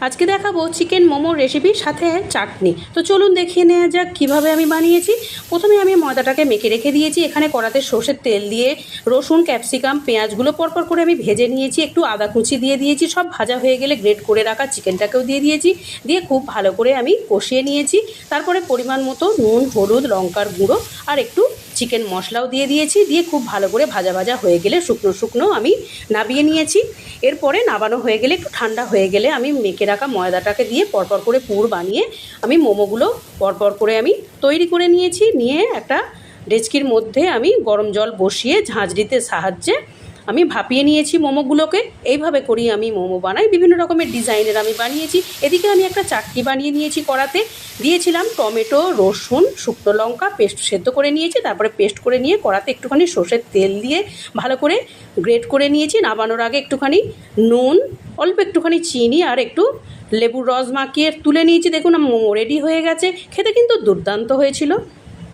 আজকে দেখাবো চিকেন মোমোর রেসিপির সাথে চাটনি। তো চলুন দেখিয়ে নেওয়া যাক কীভাবে আমি বানিয়েছি। প্রথমে আমি ময়দাটাকে মেখে রেখে দিয়েছি। এখানে কড়াতে সর্ষের তেল দিয়ে রসুন, ক্যাপসিকাম, পেঁয়াজগুলো পরপর করে আমি ভেজে নিয়েছি। একটু আদা কুচি দিয়ে দিয়েছি। সব ভাজা হয়ে গেলে গ্রেট করে রাখা চিকেনটাকেও দিয়ে দিয়েছি। দিয়ে খুব ভালো করে আমি কষিয়ে নিয়েছি। তারপরে পরিমাণ মতো নুন, হলুদ, লঙ্কার গুঁড়ো আর একটু চিকেন মশলাও দিয়ে দিয়েছি। দিয়ে খুব ভালো করে ভাজা ভাজা হয়ে গেলে শুকনো শুকনো আমি নাবিয়ে নিয়েছি। এরপরে নাবানো হয়ে গেলে একটু ঠান্ডা হয়ে গেলে আমি মেখে রাখা ময়দাটাকে দিয়ে পরপর করে পুর বানিয়ে আমি মোমোগুলো পরপর করে আমি তৈরি করে নিয়েছি। নিয়ে একটা ডেচকির মধ্যে আমি গরম জল বসিয়ে ঝাঁঝরিতে সাহায্যে আমি ভাপিয়ে নিয়েছি মোমোগুলোকে। এইভাবে করি আমি মোমো বানাই। বিভিন্ন রকমের ডিজাইনের আমি বানিয়েছি। এদিকে আমি একটা চাটনি বানিয়ে নিয়েছি। কড়াতে দিয়েছিলাম টমেটো, রসুন, শুকনো লঙ্কা পেস্ট সেদ্ধ করে নিয়েছি। তারপরে পেস্ট করে নিয়ে কড়াতে একটুখানি সর্ষের তেল দিয়ে ভালো করে গ্রেট করে নিয়েছি। নামানোর আগে একটুখানি নুন, অল্প একটুখানি চিনি আর একটু লেবুর রস মাখিয়ে তুলে নিয়েছি। দেখুন মোমো রেডি হয়ে গেছে। খেতে কিন্তু দুর্দান্ত হয়েছিল।